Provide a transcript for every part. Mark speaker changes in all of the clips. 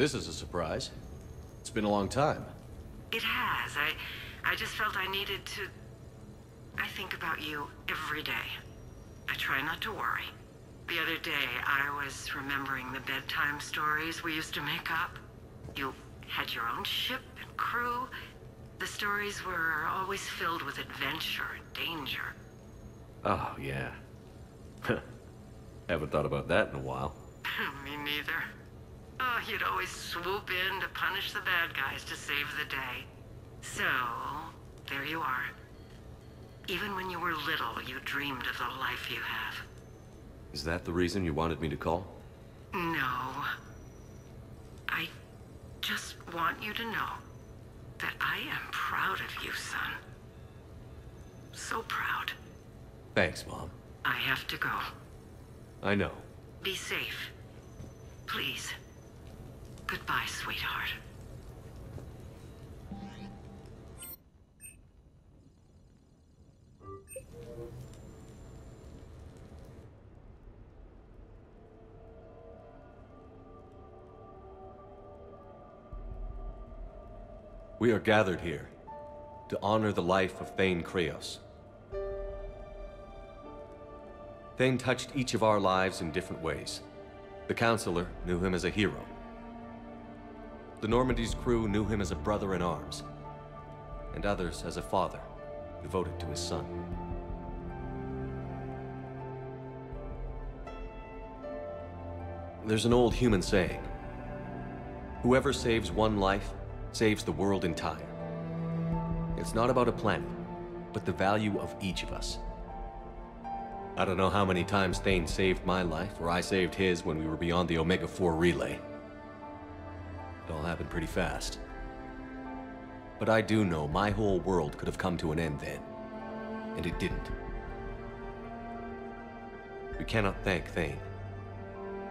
Speaker 1: This is a surprise. It's been a long time.
Speaker 2: It has. I just felt I needed to... I think about you every day. I try not to worry. The other day, I was remembering the bedtime stories we used to make up. You had your own ship and crew. The stories were always filled with adventure and danger.
Speaker 1: Oh, yeah. Haven't thought about that in a while.
Speaker 2: Me neither. Oh, you'd always swoop in to punish the bad guys to save the day. So, there you are. Even when you were little, you dreamed of the life you have.
Speaker 1: Is that the reason you wanted me to call?
Speaker 2: No. I just want you to know that I am proud of you, son. So proud.
Speaker 1: Thanks, Mom.
Speaker 2: I have to go.
Speaker 1: I know.
Speaker 2: Be safe. Please. Goodbye, sweetheart.
Speaker 1: We are gathered here to honor the life of Thane Krios. Thane touched each of our lives in different ways. The Counselor knew him as a hero. The Normandy's crew knew him as a brother in arms, and others as a father devoted to his son. There's an old human saying, whoever saves one life saves the world entire. It's not about a planet, but the value of each of us. I don't know how many times Thane saved my life, or I saved his when we were beyond the Omega-4 relay. It all happened pretty fast. But I do know my whole world could have come to an end then, and it didn't. We cannot thank Thane.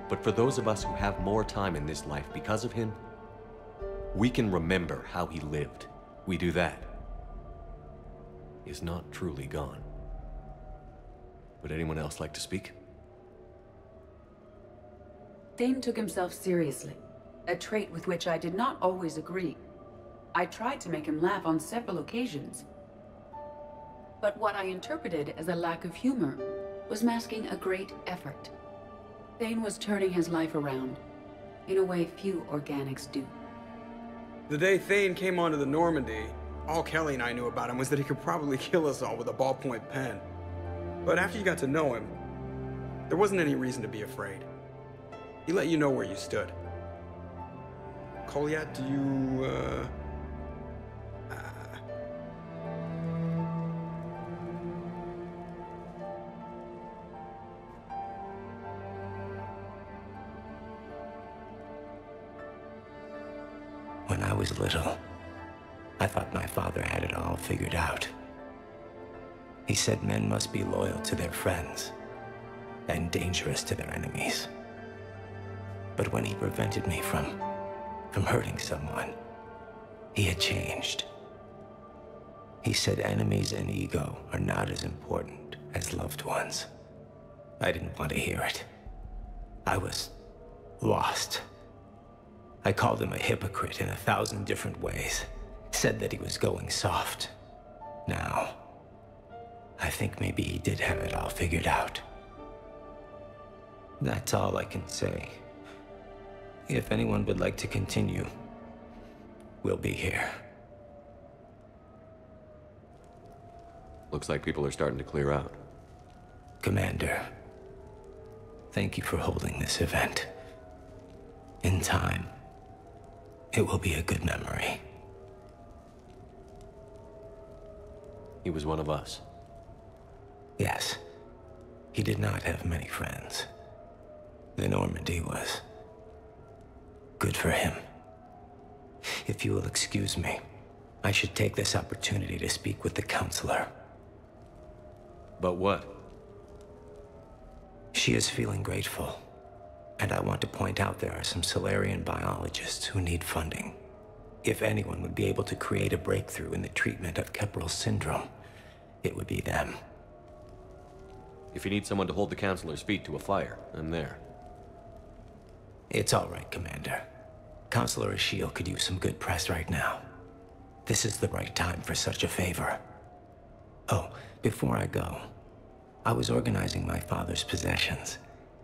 Speaker 1: But for those of us who have more time in this life because of him, we can remember how he lived. We do that. He is not truly gone. Would anyone else like to speak?
Speaker 3: Thane took himself seriously, a trait with which I did not always agree. I tried to make him laugh on several occasions. But what I interpreted as a lack of humor was masking a great effort. Thane was turning his life around, in a way few organics do.
Speaker 4: The day Thane came onto the Normandy, all Kelly and I knew about him was that he could probably kill us all with a ballpoint pen. But after you got to know him, there wasn't any reason to be afraid. He let you know where you stood. Kolyat, do you,
Speaker 5: When I was little, I thought my father had it all figured out. He said men must be loyal to their friends and dangerous to their enemies. But when he prevented me from hurting someone, he had changed. He said enemies and ego are not as important as loved ones. I didn't want to hear it. I was lost. I called him a hypocrite in 1,000 different ways. Said that he was going soft. Now, I think maybe he did have it all figured out. That's all I can say. If anyone would like to continue, we'll be here.
Speaker 1: Looks like people are starting to clear out.
Speaker 5: Commander, thank you for holding this event. In time, it will be a good memory.
Speaker 1: He was one of us.
Speaker 5: Yes. He did not have many friends. The Normandy was good for him. If you will excuse me, I should take this opportunity to speak with the Counselor.
Speaker 1: But what?
Speaker 5: She is feeling grateful. And I want to point out there are some Solarian biologists who need funding. If anyone would be able to create a breakthrough in the treatment of Keppel's syndrome, it would be them.
Speaker 1: If you need someone to hold the Counselor's feet to a fire, I'm there.
Speaker 5: It's all right, Commander. Counselor Ashiel could use some good press right now. This is the right time for such a favor. Oh, before I go, I was organizing my father's possessions,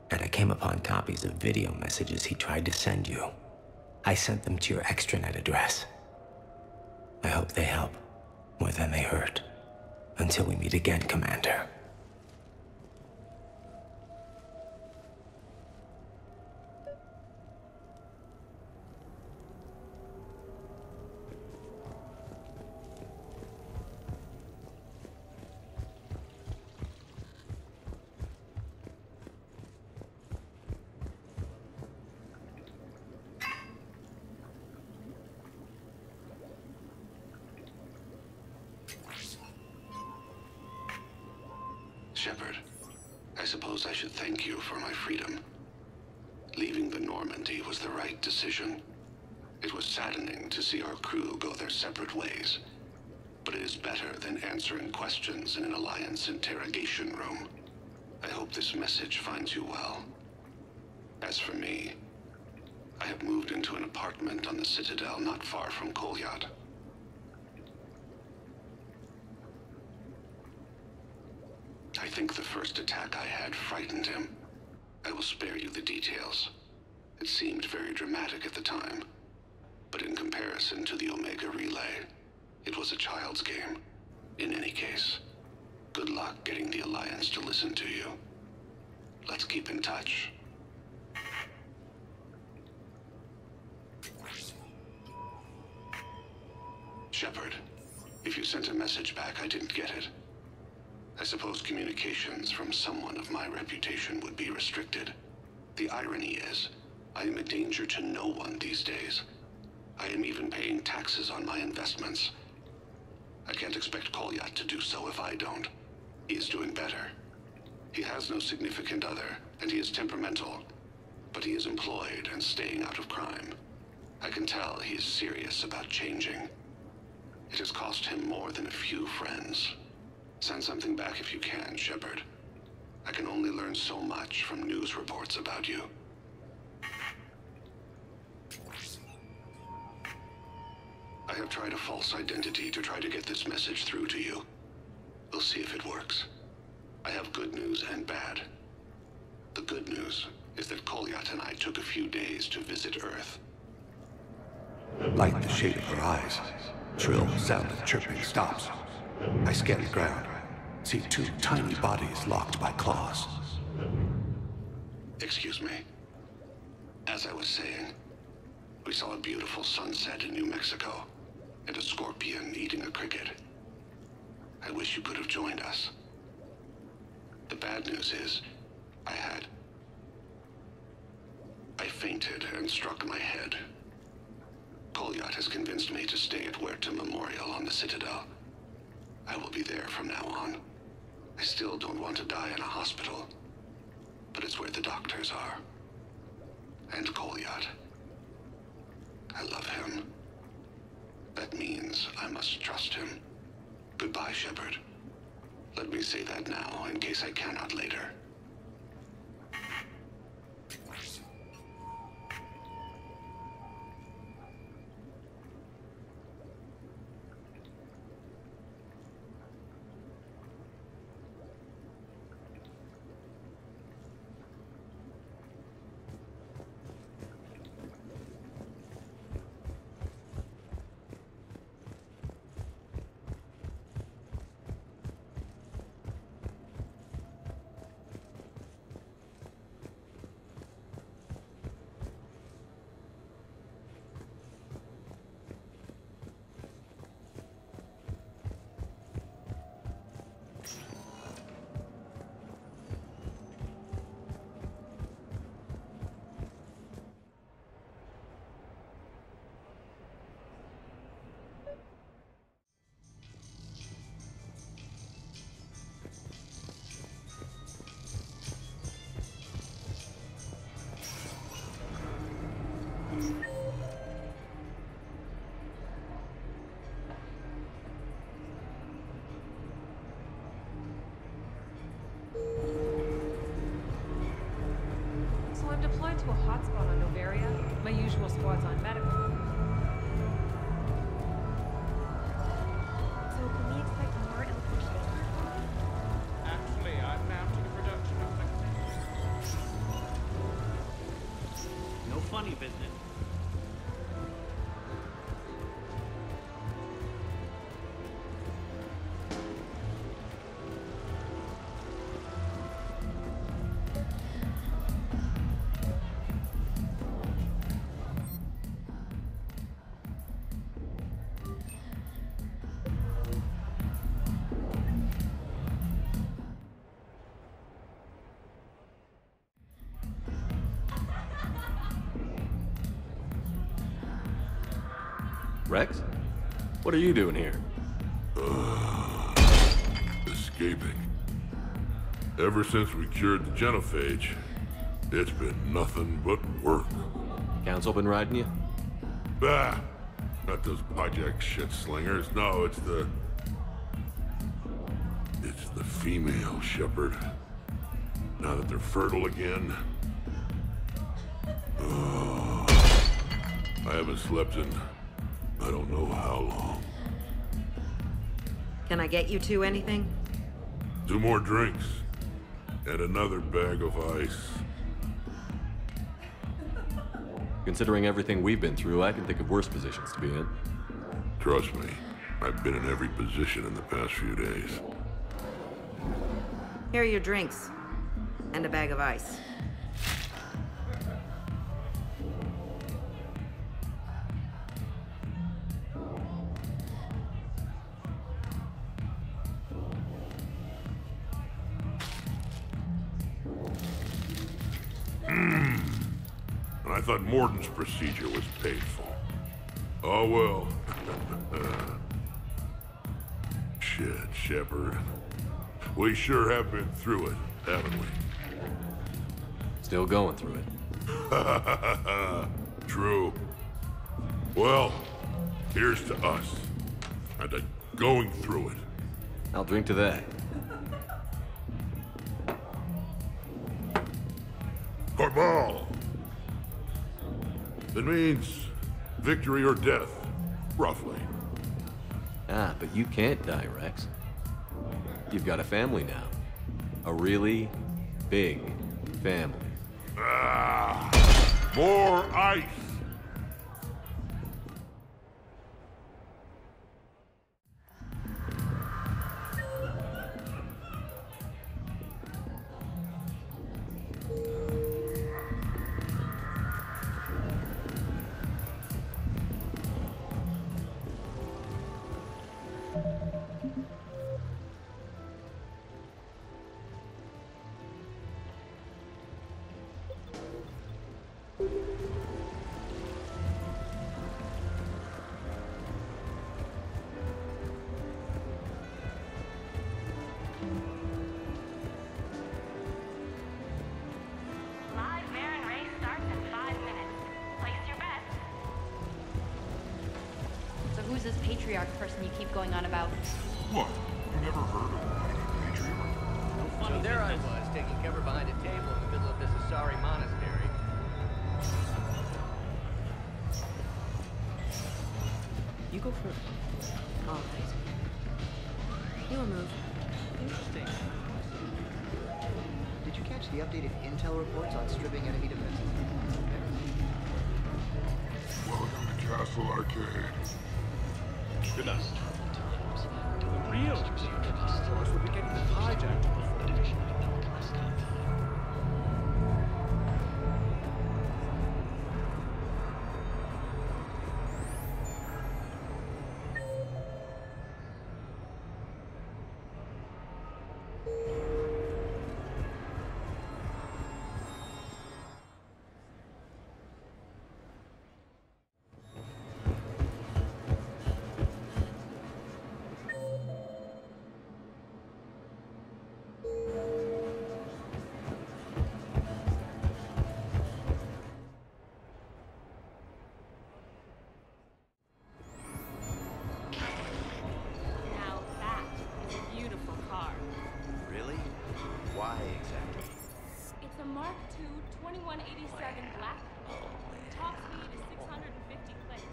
Speaker 5: and I came upon copies of video messages he tried to send you. I sent them to your extranet address. I hope they help more than they hurt. Until we meet again, Commander.
Speaker 6: Shepard, I suppose I should thank you for my freedom. Leaving the Normandy was the right decision. It was saddening to see our crew go their separate ways, but it is better than answering questions in an Alliance interrogation room. I hope this message finds you well. As for me, I have moved into an apartment on the Citadel not far from Kolyat. I think the first attack I had frightened him. I will spare you the details. It seemed very dramatic at the time, but in comparison to the Omega Relay, it was a child's game. In any case, good luck getting the Alliance to listen to you. Let's keep in touch. Shepard, if you sent a message back, I didn't get it. I suppose communications from someone of my reputation would be restricted. The irony is, I am a danger to no one these days. I am even paying taxes on my investments. I can't expect Kolyat to do so if I don't. He is doing better. He has no significant other, and he is temperamental, but he is employed and staying out of crime. I can tell he is serious about changing. It has cost him more than a few friends. Send something back if you can, Shepard. I can only learn so much from news reports about you. I have tried a false identity to try to get this message through to you. We'll see if it works. I have good news and bad. The good news is that Kolyat and I took a few days to visit Earth.
Speaker 7: Like the shade of her eyes. Shrill sound of chirping stops. I scan the ground. See two tiny bodies locked by claws.
Speaker 6: Excuse me. As I was saying, we saw a beautiful sunset in New Mexico, and a scorpion eating a cricket. I wish you could have joined us. The bad news is, I fainted and struck my head. Kolyat has convinced me to stay at Huerta Memorial on the Citadel. I will be there from now on. I still don't want to die in a hospital, but it's where the doctors are. And Kolyat. I love him. That means I must trust him. Goodbye, Shepard. Let me say that now, in case I cannot later.
Speaker 8: I'm deployed to a hotspot on Novaria. My usual squad's on medical.
Speaker 9: So can we expect more infiltration?
Speaker 10: Actually, I'm mounting a production of vaccines. No funny business.
Speaker 1: Rex? What are you doing here?
Speaker 11: Escaping. Ever since we cured the genophage, it's been nothing but work.
Speaker 1: Council been riding you?
Speaker 11: Bah! Not those hijack shit slingers. No, it's the female Shepard. Now that they're fertile again. I haven't slept in I don't know how long.
Speaker 2: Can I get you two anything?
Speaker 11: 2 more drinks. And another bag of ice.
Speaker 1: Considering everything we've been through, I can think of worse positions to be in.
Speaker 11: Trust me, I've been in every position in the past few days.
Speaker 2: Here are your drinks. And a bag of ice.
Speaker 11: I thought Morden's procedure was painful. Oh well. Shit, Shepard. We sure have been through it, haven't we?
Speaker 1: Still going through it.
Speaker 11: True. Well, here's to us. And to going through it.
Speaker 1: I'll drink to that.
Speaker 11: Cabal! It means victory or death, roughly.
Speaker 1: Ah, but you can't die, Rex. You've got a family now. A really big family.
Speaker 11: Ah! More ice!
Speaker 9: Who's this patriarch person you keep going on about?
Speaker 11: What? You never heard of a patriarch?
Speaker 12: So there I was, taking cover behind a table in the middle of this Asari monastery.
Speaker 2: You go first. All right. Your move.
Speaker 12: Interesting. Did you catch the updated intel reports on stripping enemy defenses?
Speaker 11: Welcome to Castle Arcade.
Speaker 10: Good night. The real stores will be getting hijacked before.
Speaker 8: Mark II 2187 Black. Top speed is 650 clicks.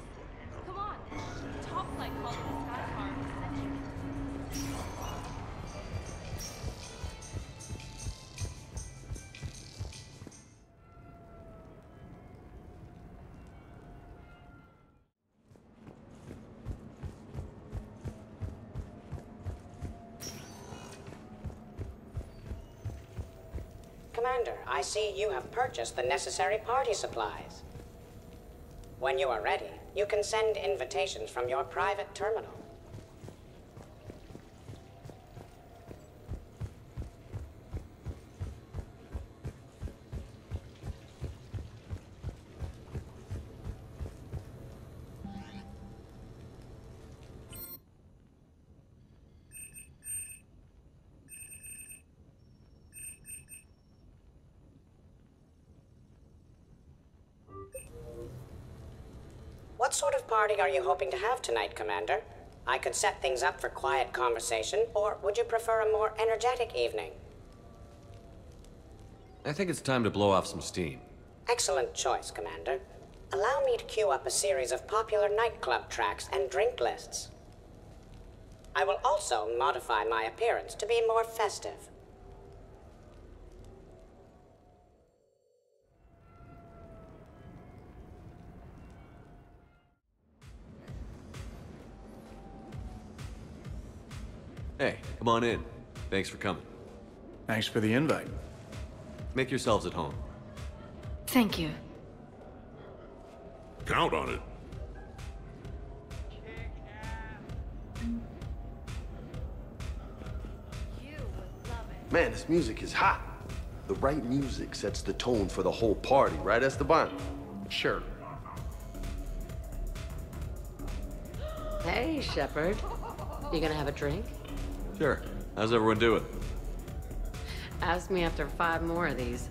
Speaker 8: Come on. Top flight called it the sky car of the century.
Speaker 13: Commander, I see you have purchased the necessary party supplies. When you are ready, you can send invitations from your private terminal. What sort of party are you hoping to have tonight, Commander? I could set things up for quiet conversation, or would you prefer a more energetic evening?
Speaker 1: I think it's time to blow off some steam.
Speaker 13: Excellent choice, Commander. Allow me to queue up a series of popular nightclub tracks and drink lists. I will also modify my appearance to be more festive.
Speaker 1: Hey, come on in. Thanks for coming.
Speaker 10: Thanks for the invite.
Speaker 1: Make yourselves at home.
Speaker 14: Thank you.
Speaker 11: Count on it.
Speaker 15: Man, this music is hot. The right music sets the tone for the whole party, right, Esteban?
Speaker 10: Sure.
Speaker 16: Hey, Shepard. You gonna have a drink?
Speaker 1: Sure. How's everyone doing?
Speaker 16: Ask me after 5 more of these.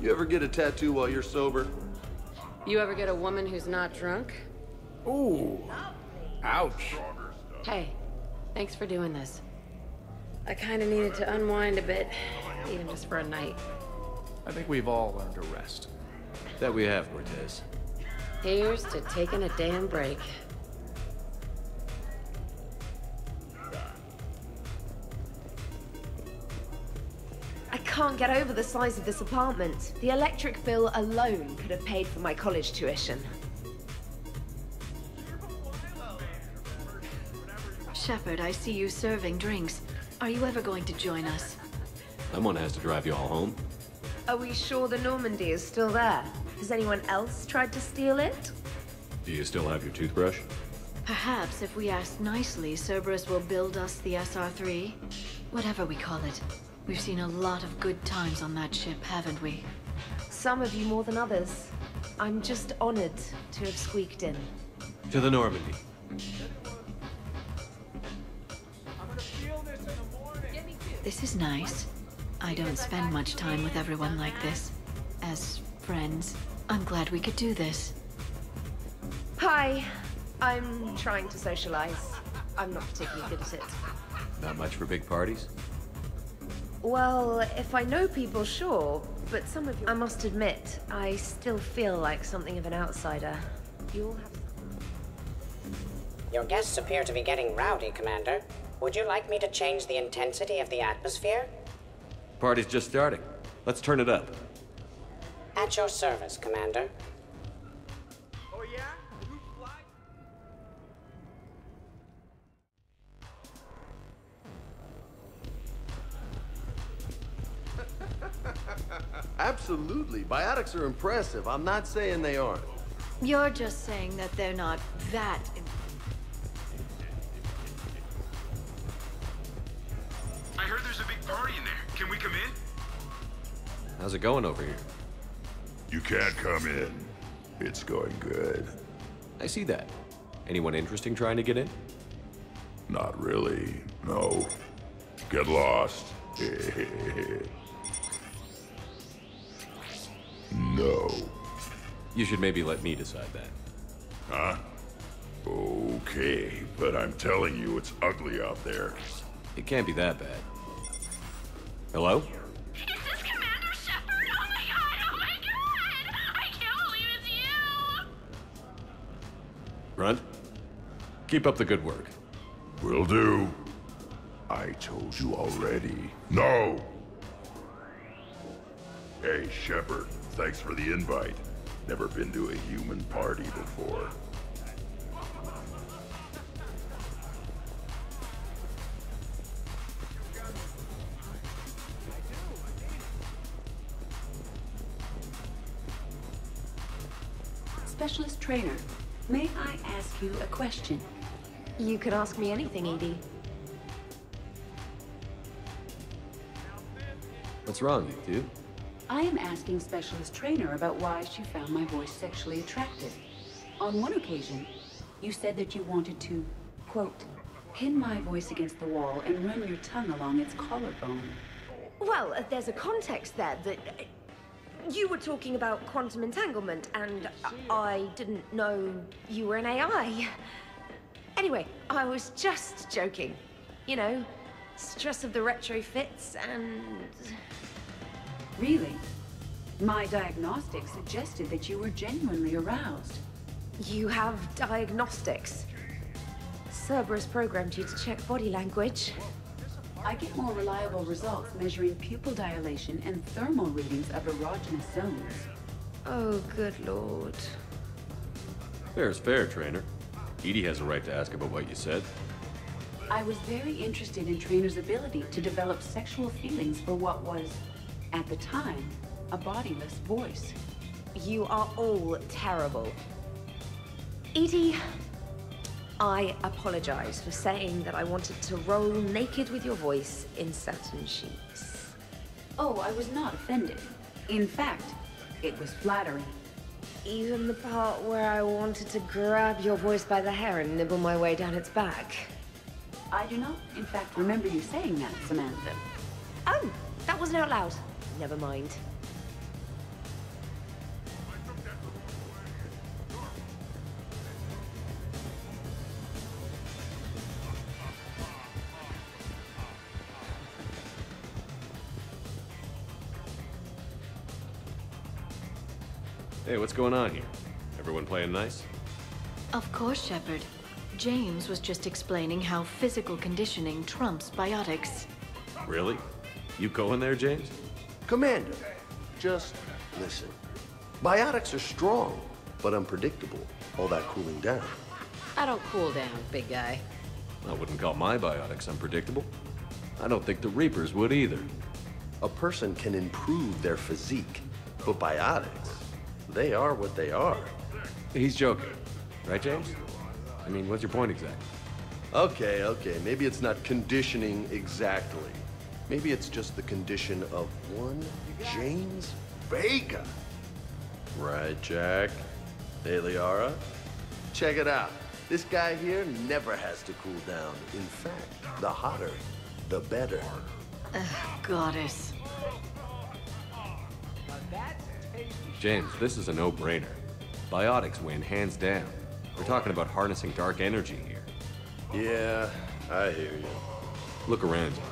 Speaker 15: You ever get a tattoo while you're sober?
Speaker 16: You ever get a woman who's not drunk?
Speaker 10: Ooh. Ouch.
Speaker 16: Hey, thanks for doing this. I kinda needed to unwind a bit, even just for a night.
Speaker 10: I think we've all learned to rest.
Speaker 1: That we have, Cortez.
Speaker 16: Here's to taking a damn break.
Speaker 17: I can't get over the size of this apartment. The electric bill alone could have paid for my college tuition.
Speaker 14: Shepard, I see you serving drinks. Are you ever going to join us?
Speaker 1: Someone has to drive you all home.
Speaker 17: Are we sure the Normandy is still there? Has anyone else tried to steal it?
Speaker 1: Do you still have your toothbrush?
Speaker 14: Perhaps if we ask nicely, Cerberus will build us the SR3. Whatever we call it. We've seen a lot of good times on that ship, haven't we?
Speaker 17: Some of you more than others. I'm just honored to have squeaked in.
Speaker 1: To the Normandy.
Speaker 14: This is nice. I don't spend much time with everyone like this. As friends, I'm glad we could do this.
Speaker 17: Hi. I'm trying to socialize. I'm not particularly good at it.
Speaker 1: Not much for big parties?
Speaker 17: Well, if I know people, sure. But some of you, I must admit, I still feel like something of an outsider. You all have...
Speaker 13: Your guests appear to be getting rowdy, Commander. Would you like me to change the intensity of the atmosphere?
Speaker 1: Party's just starting. Let's turn it up.
Speaker 13: At your service, Commander.
Speaker 10: Oh yeah?
Speaker 15: Absolutely. Biotics are impressive. I'm not saying they aren't.
Speaker 14: You're just saying that they're not that
Speaker 18: I heard there's a big party in there. Can we come in?
Speaker 1: How's it going over here?
Speaker 11: You can't come in.
Speaker 7: It's going good.
Speaker 1: I see that. Anyone interesting trying to get in?
Speaker 11: Not really, no. Get lost. No.
Speaker 1: You should maybe let me decide that.
Speaker 11: Huh? Okay, but I'm telling you, it's ugly out there.
Speaker 1: It can't be that bad. Hello?
Speaker 2: Is this Commander Shepard?
Speaker 1: front. Keep up the good work.
Speaker 11: Will do. I told you already. No! Hey, Shepard. Thanks for the invite. Never been to a human party before.
Speaker 3: Specialist trainer, may I ask you a question?
Speaker 17: You can ask me anything, Edie.
Speaker 1: What's wrong, you two?
Speaker 3: I am asking Specialist Trainer about why she found my voice sexually attractive. On one occasion, you said that you wanted to, quote, pin my voice against the wall and run your tongue along its collarbone.
Speaker 17: Well, there's a context there that... you were talking about quantum entanglement, and I didn't know you were an AI. Anyway, I was just joking. You know, stress of the retrofits and...
Speaker 3: Really? My diagnostics suggested that you were genuinely aroused.
Speaker 17: You have diagnostics? Cerberus programmed you to check body language.
Speaker 3: I get more reliable results measuring pupil dilation and thermal readings of erogenous zones.
Speaker 17: Oh, good lord.
Speaker 1: Fair is fair, Trainer. Edie has a right to ask about what you said.
Speaker 3: I was very interested in Trainer's ability to develop sexual feelings for what was, at the time, a bodiless voice.
Speaker 17: You are all terrible. Edie, I apologize for saying that I wanted to roll naked with your voice in satin sheets.
Speaker 3: Oh, I was not offended. In fact, it was flattering.
Speaker 17: Even the part where I wanted to grab your voice by the hair and nibble my way down its back.
Speaker 3: I do not, in fact, remember you saying that, Samantha.
Speaker 17: Oh, that wasn't out loud. Never mind.
Speaker 1: Hey, what's going on here? Everyone playing nice?
Speaker 14: Of course, Shepard. James was just explaining how physical conditioning trumps biotics.
Speaker 1: Really? You going there, James?
Speaker 15: Commander, just listen. Biotics are strong, but unpredictable. All that cooling down.
Speaker 16: I don't cool down, big guy.
Speaker 1: I wouldn't call my biotics unpredictable. I don't think the Reapers would either.
Speaker 15: A person can improve their physique, but biotics, they are what they are.
Speaker 1: He's joking. Right, James? I mean, what's your point exactly?
Speaker 15: Okay, maybe it's not conditioning exactly. Maybe it's just the condition of one James Vega. Right, Jack? Hey, Liara? Check it out. This guy here never has to cool down. In fact, the hotter, the better.
Speaker 14: Goddess.
Speaker 1: James, this is a no-brainer. Biotics win, hands down. We're talking about harnessing dark energy here.
Speaker 15: Yeah, I hear you.
Speaker 1: Look around you.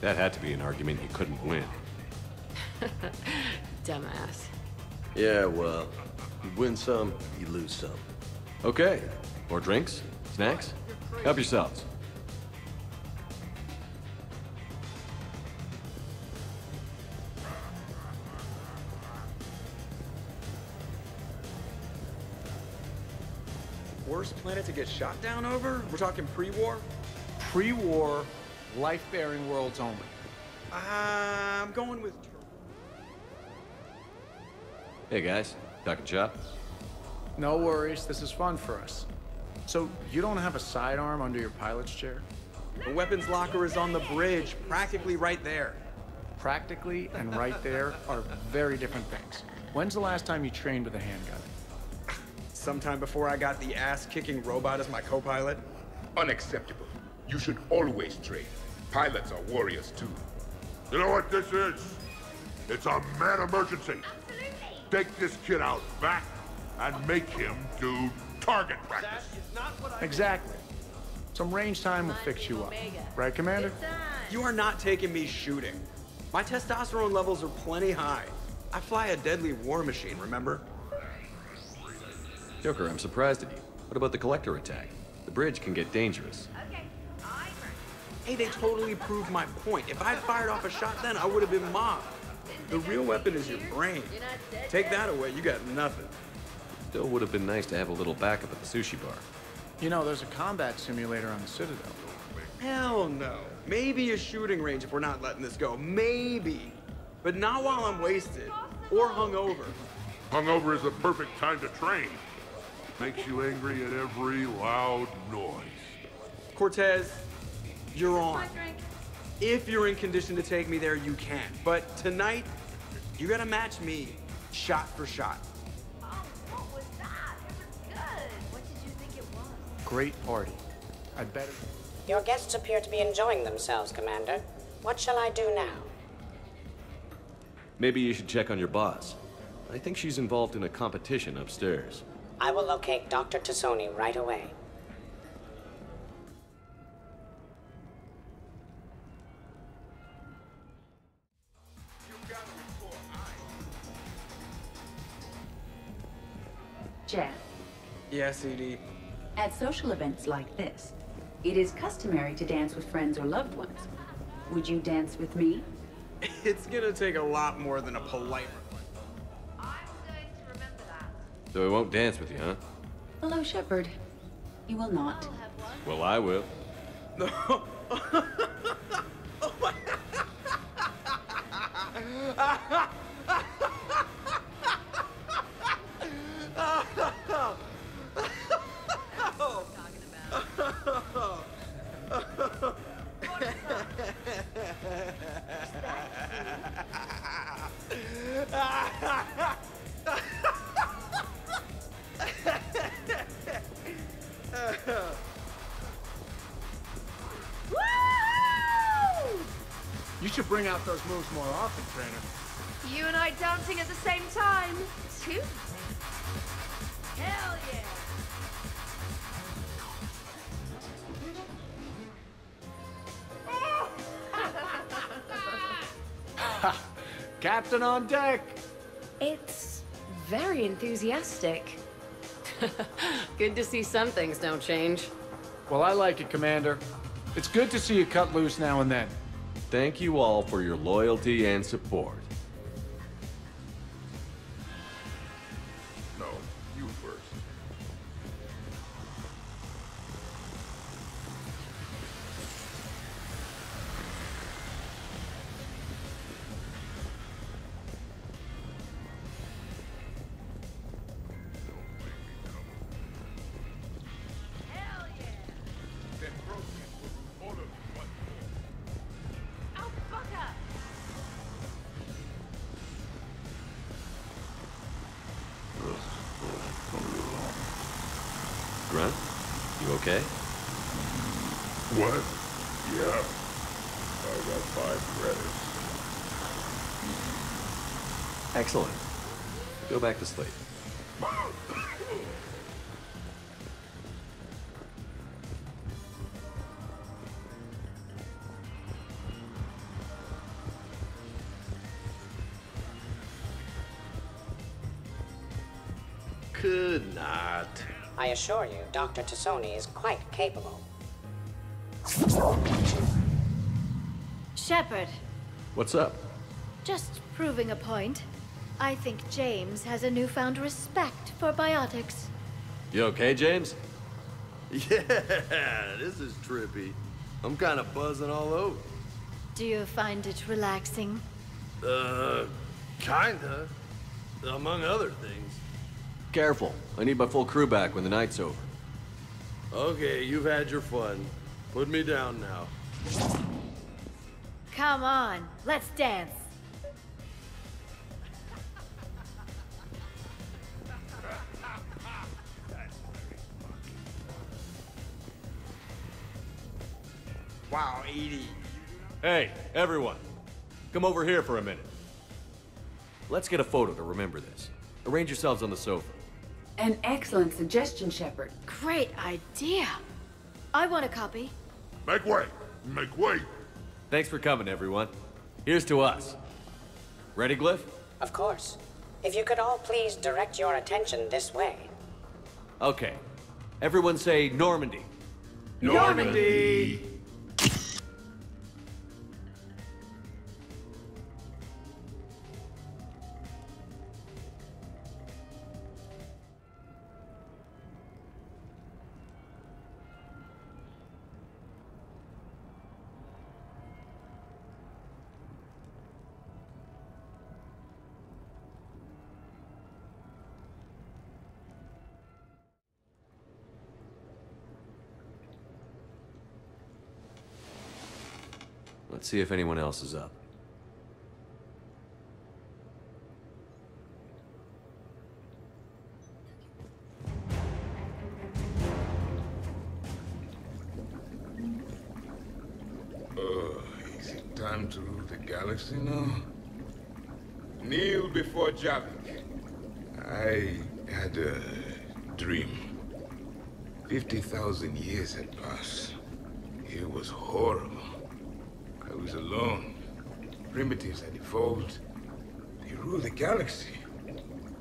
Speaker 1: That had to be an argument you couldn't win.
Speaker 16: Dumbass.
Speaker 15: Yeah, well, you win some, you lose some.
Speaker 1: Okay. More drinks? Snacks? Help yourselves.
Speaker 4: Worst planet to get shot down over? We're talking pre-war?
Speaker 10: Pre-war, life-bearing worlds only.
Speaker 4: I'm going with...
Speaker 1: Hey guys, talking shop?
Speaker 10: No worries, this is fun for us. So, you don't have a sidearm under your pilot's chair?
Speaker 4: The weapons locker is on the bridge, practically right there.
Speaker 10: Practically and right there are very different things. When's the last time you trained with a handgun?
Speaker 4: Sometime before I got the ass-kicking robot as my co-pilot.
Speaker 11: Unacceptable. You should always train. Pilots are warriors too. You know what this is? It's a mad emergency. Take this kid out back and make him do target practice.
Speaker 10: Exactly. Some range time will fix you up. Right, Commander?
Speaker 4: You are not taking me shooting. My testosterone levels are plenty high. I fly a deadly war machine, remember?
Speaker 1: Joker, I'm surprised at you. What about the collector attack? The bridge can get dangerous.
Speaker 4: Hey, they totally proved my point. If I fired off a shot then, I would have been mobbed. The real weapon is your brain. Take that away, you got nothing.
Speaker 1: Still would have been nice to have a little backup at the sushi bar.
Speaker 10: You know, there's a combat simulator on the Citadel.
Speaker 4: Hell no. Maybe a shooting range if we're not letting this go. Maybe. But not while I'm wasted. Or hungover.
Speaker 11: Hungover is the perfect time to train. Makes you angry at every loud noise.
Speaker 4: Cortez, you're on. If you're in condition to take me there, you can. But tonight, you gotta match me, shot for shot.
Speaker 17: Oh, what was that? It was good. What did you think it was?
Speaker 10: Great party. I'd better...
Speaker 13: Your guests appear to be enjoying themselves, Commander. What shall I do now?
Speaker 1: Maybe you should check on your boss. I think she's involved in a competition upstairs.
Speaker 13: I will locate Dr. Tassoni right away.
Speaker 3: Jeff,
Speaker 4: Yeah, CD.
Speaker 3: at social events like this, it is customary to dance with friends or loved ones. Would you dance with me?
Speaker 4: It's gonna take a lot more than a polite...
Speaker 1: So I won't dance with you, huh?
Speaker 3: Hello, Shepard. You will not.
Speaker 1: Well, I will.
Speaker 10: You should bring out those moves more often, trainer.
Speaker 17: You and I dancing at the same time. Too. Hell yeah.
Speaker 10: Captain on deck!
Speaker 16: It's very enthusiastic. Good to see some things don't change.
Speaker 10: Well, I like it, Commander. It's good to see you cut loose now and then.
Speaker 1: Thank you all for your loyalty and support.
Speaker 11: No, you first.
Speaker 1: Grunt, you okay?
Speaker 11: What? Yeah. I got 5 credits.
Speaker 1: Excellent. Go back to sleep.
Speaker 15: Could not.
Speaker 13: I assure you, Dr. Tassoni is quite capable.
Speaker 14: Shepard,
Speaker 1: What's up?
Speaker 14: just proving a point. I think James has a newfound respect for biotics.
Speaker 1: You okay, James?
Speaker 15: Yeah, this is trippy. I'm kind of buzzing all over.
Speaker 14: Do you find it relaxing?
Speaker 15: Kinda. Among other things.
Speaker 1: Careful. I need my full crew back when the night's over.
Speaker 15: Okay, you've had your fun. Put me down now.
Speaker 14: Come on, let's dance.
Speaker 4: Wow, 80.
Speaker 1: Hey, everyone. Come over here for a minute. Let's get a photo to remember this. Arrange yourselves on the sofa.
Speaker 3: An excellent suggestion, Shepard.
Speaker 14: Great idea. I want a copy.
Speaker 11: Make way! Make way!
Speaker 1: Thanks for coming, everyone. Here's to us. Ready, Glyph?
Speaker 13: Of course. If you could all please direct your attention this way.
Speaker 1: Okay. Everyone say Normandy.
Speaker 4: Normandy!
Speaker 1: Let's see if anyone else is up.
Speaker 19: Is it time to rule the galaxy now? Kneel before Javik. I had a dream. 50,000 years had passed. It was horrible. I was alone. Primitives had evolved. They ruled the galaxy.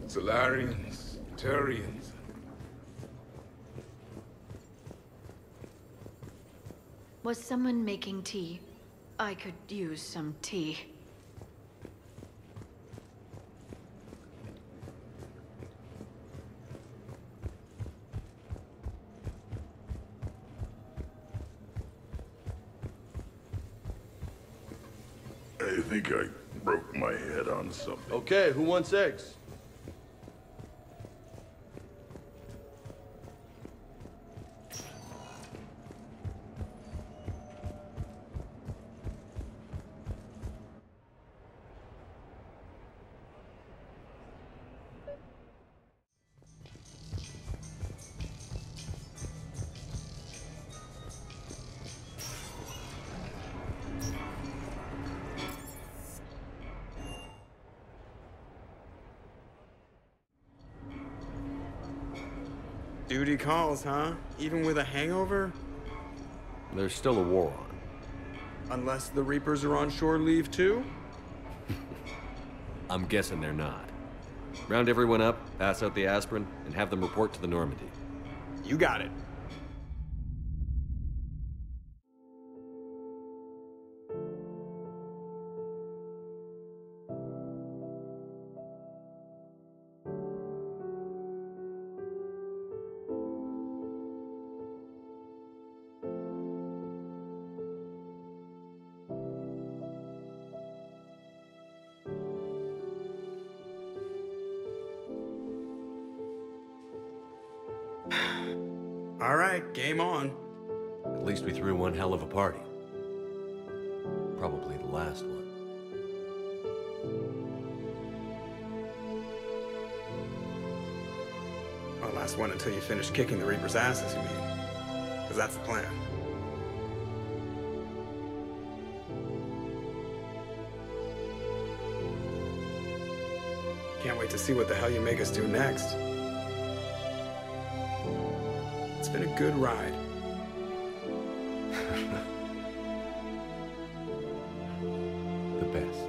Speaker 19: Solarians, Turians.
Speaker 14: Was someone making tea? I could use some tea.
Speaker 11: I think I broke my head on something.
Speaker 15: Okay, who wants eggs?
Speaker 4: Duty calls, huh? Even with a hangover?
Speaker 1: There's still a war on.
Speaker 4: Unless the Reapers are on shore leave too?
Speaker 1: I'm guessing they're not. Round everyone up, pass out the aspirin, and have them report to the Normandy.
Speaker 4: You got it. All right, game on.
Speaker 1: At least we threw one hell of a party. Probably the last one.
Speaker 4: Well, last one until you finish kicking the Reaper's asses, you mean? Because that's the plan. Can't wait to see what the hell you make us do next. It's been a good ride.
Speaker 1: The best.